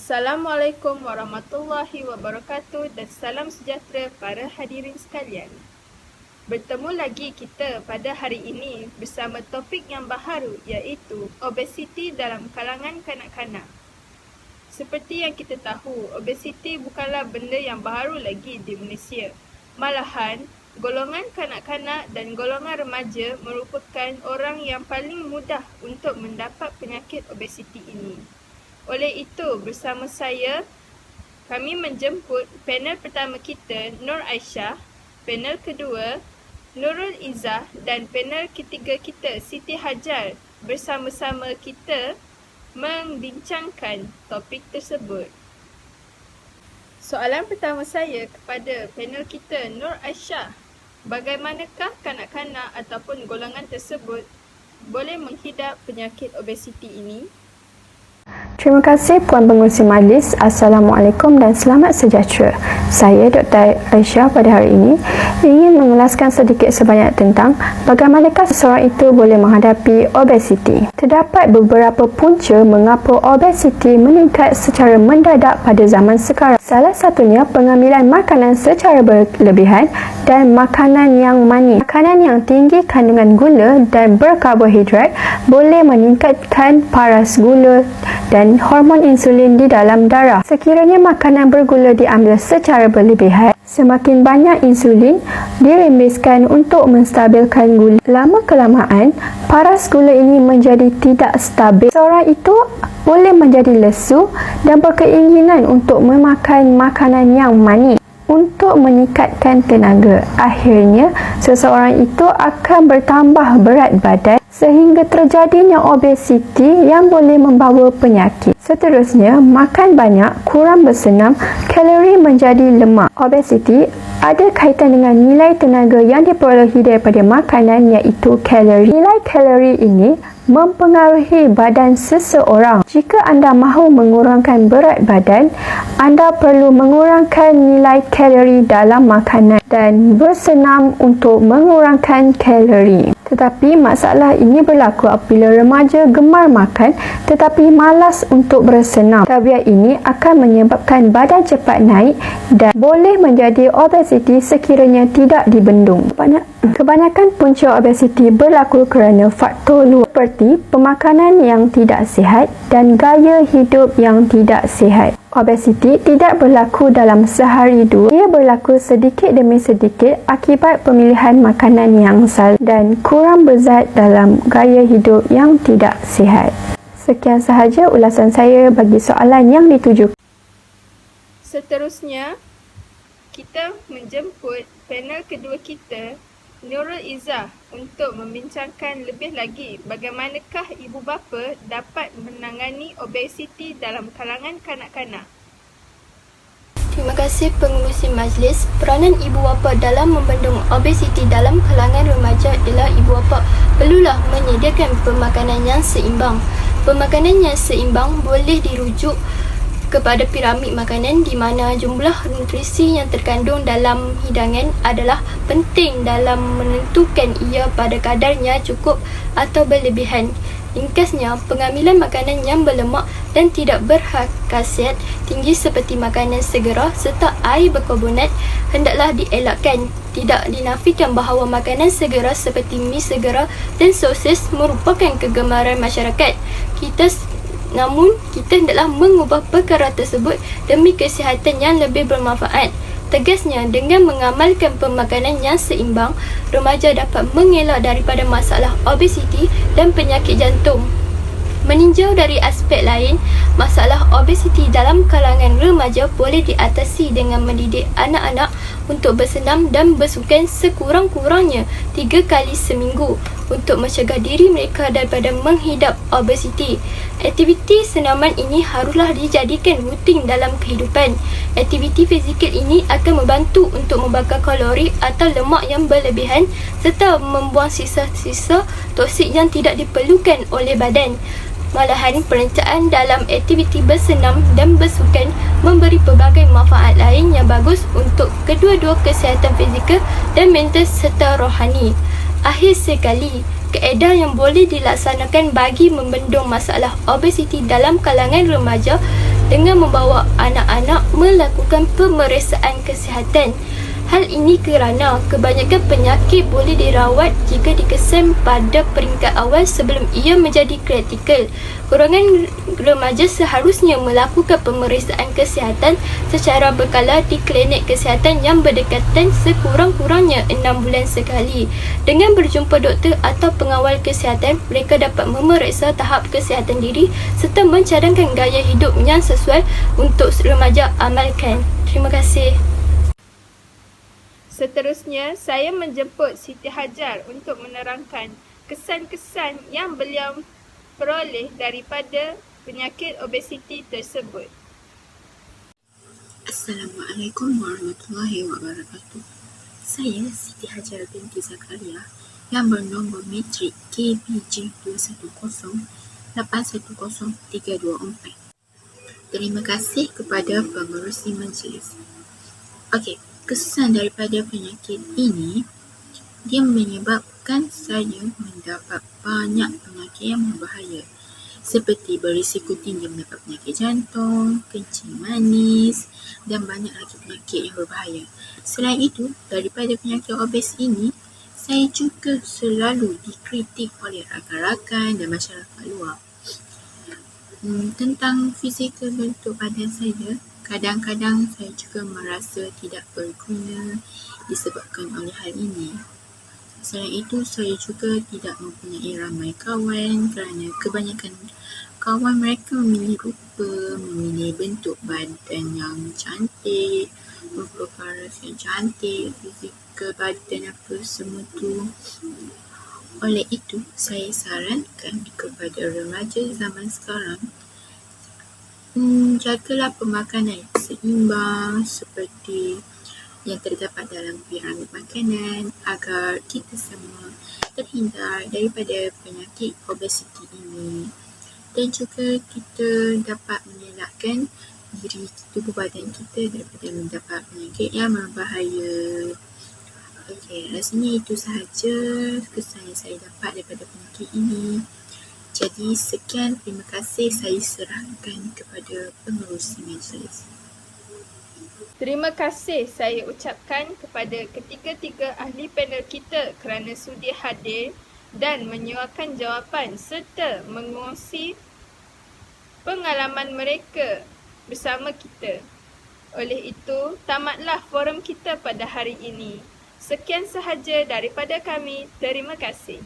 Assalamualaikum warahmatullahi wabarakatuh dan salam sejahtera para hadirin sekalian. Bertemu lagi kita pada hari ini bersama topik yang baharu iaitu obesiti dalam kalangan kanak-kanak. Seperti yang kita tahu, obesiti bukanlah benda yang baharu lagi di Malaysia. Malahan, golongan kanak-kanak dan golongan remaja merupakan orang yang paling mudah untuk mendapat penyakit obesiti ini. Oleh itu, bersama saya, kami menjemput panel pertama kita, Nur Aisyah, panel kedua, Nurul Izzah dan panel ketiga kita, Siti Hajar. Bersama-sama kita membincangkan topik tersebut. Soalan pertama saya kepada panel kita, Nur Aisyah. Bagaimanakah kanak-kanak ataupun golongan tersebut boleh menghidap penyakit obesiti ini? Terima kasih Puan Pengerusi Majlis. Assalamualaikum dan selamat sejahtera. Saya Dr. Aisyah pada hari ini ingin mengulaskan sedikit sebanyak tentang bagaimanakah seseorang itu boleh menghadapi obesiti. Terdapat beberapa punca mengapa obesiti meningkat secara mendadak pada zaman sekarang. Salah satunya pengambilan makanan secara berlebihan dan makanan yang manis. Makanan yang tinggi kandungan gula dan berkarbohidrat boleh meningkatkan paras gula dan hormon insulin di dalam darah. Sekiranya makanan bergula diambil secara berlebihan, semakin banyak insulin dirembeskan untuk menstabilkan gula. Lama-kelamaan, paras gula ini menjadi tidak stabil. Seorang itu boleh menjadi lesu dan berkeinginan untuk memakan makanan yang manis untuk meningkatkan tenaga. Akhirnya, seseorang itu akan bertambah berat badan sehingga terjadinya obesiti yang boleh membawa penyakit. Seterusnya, makan banyak, kurang bersenam, kalori menjadi lemak. Obesiti ada kaitan dengan nilai tenaga yang diperolehi daripada makanan iaitu kalori. Nilai kalori ini mempengaruhi badan seseorang. Jika anda mahu mengurangkan berat badan, anda perlu mengurangkan nilai kalori dalam makanan dan bersenam untuk mengurangkan kalori. Tetapi masalah ini berlaku apabila remaja gemar makan tetapi malas untuk bersenam. Tabiat ini akan menyebabkan badan cepat naik dan boleh menjadi obesiti sekiranya tidak dibendung. Kebanyakan punca obesiti berlaku kerana faktor luar seperti pemakanan yang tidak sihat dan gaya hidup yang tidak sihat. Obesiti tidak berlaku dalam sehari dua. Ia berlaku sedikit demi sedikit akibat pemilihan makanan yang salah dan kurang berzat dalam gaya hidup yang tidak sihat. Sekian sahaja ulasan saya bagi soalan yang dituju. Seterusnya, kita menjemput panel kedua kita, Nurul Izzah, untuk membincangkan lebih lagi bagaimanakah ibu bapa dapat menangani obesiti dalam kalangan kanak-kanak. Terima kasih pengerusi majlis. Peranan ibu bapa dalam membendung obesiti dalam kalangan remaja ialah ibu bapa perlulah menyediakan pemakanan yang seimbang. Pemakanan yang seimbang boleh dirujuk kepada piramid makanan di mana jumlah nutrisi yang terkandung dalam hidangan adalah penting dalam menentukan ia pada kadarnya cukup atau berlebihan. Ringkasnya, pengambilan makanan yang berlemak dan tidak berkhasiat tinggi seperti makanan segera serta air berkarbonat hendaklah dielakkan. Tidak dinafikan bahawa makanan segera seperti mi segera dan sosis merupakan kegemaran masyarakat. Namun, kita hendaklah mengubah perkara tersebut demi kesihatan yang lebih bermanfaat. Tegasnya, dengan mengamalkan pemakanan yang seimbang, remaja dapat mengelak daripada masalah obesiti dan penyakit jantung. Meninjau dari aspek lain, masalah obesiti dalam kalangan remaja boleh diatasi dengan mendidik anak-anak untuk bersenam dan bersukan sekurang-kurangnya 3 kali seminggu untuk mencegah diri mereka daripada menghidap obesiti. Aktiviti senaman ini haruslah dijadikan rutin dalam kehidupan. Aktiviti fizikal ini akan membantu untuk membakar kalori atau lemak yang berlebihan serta membuang sisa-sisa toksik yang tidak diperlukan oleh badan. Malahan, perencanaan dalam aktiviti bersenam dan bersukan memberi pelbagai manfaat lain yang bagus untuk kedua-dua kesihatan fizikal dan mental serta rohani. Akhir sekali, kaedah yang boleh dilaksanakan bagi membendung masalah obesiti dalam kalangan remaja dengan membawa anak-anak melakukan pemeriksaan kesihatan. Hal ini kerana kebanyakan penyakit boleh dirawat jika dikesan pada peringkat awal sebelum ia menjadi kritikal. Golongan remaja seharusnya melakukan pemeriksaan kesihatan secara berkala di klinik kesihatan yang berdekatan sekurang-kurangnya 6 bulan sekali. Dengan berjumpa doktor atau pengawal kesihatan, mereka dapat memeriksa tahap kesihatan diri serta mencadangkan gaya hidup yang sesuai untuk remaja amalkan. Terima kasih. Seterusnya, saya menjemput Siti Hajar untuk menerangkan kesan-kesan yang beliau peroleh daripada penyakit obesiti tersebut. Assalamualaikum warahmatullahi wabarakatuh. Saya Siti Hajar binti Zakaria yang bernombor matrik KBJ 210-810-324. Terima kasih kepada pengerusi majlis. Okey, kesan daripada penyakit ini, dia menyebabkan saya mendapat banyak penyakit yang berbahaya seperti berisiko tinggi mendapat penyakit jantung, kencing manis dan banyak lagi penyakit yang berbahaya. Selain itu, daripada penyakit obes ini, saya juga selalu dikritik oleh rakan-rakan dan masyarakat luar tentang fizikal bentuk badan saya. Kadang-kadang saya juga merasa tidak berguna disebabkan oleh hal ini. Selain itu, saya juga tidak mempunyai ramai kawan kerana kebanyakan kawan mereka memilih rupa, memilih bentuk badan yang cantik, rupa paras yang cantik, fizikal badan apa semua tu. Oleh itu, saya sarankan kepada remaja zaman sekarang, jagalah pemakanan yang seimbang seperti yang terdapat dalam piramid makanan agar kita semua terhindar daripada penyakit obesiti ini dan juga kita dapat mengelakkan diri tubuh badan kita daripada mendapat penyakit yang berbahaya. Okey, rasanya itu sahaja kesan yang saya dapat daripada penyakit ini. Jadi sekian, terima kasih, saya serahkan kepada pengerusi majlis. Terima kasih saya ucapkan kepada ketiga-tiga ahli panel kita kerana sudi hadir dan menyuarakan jawapan serta mengongsi pengalaman mereka bersama kita. Oleh itu, tamatlah forum kita pada hari ini. Sekian sahaja daripada kami. Terima kasih.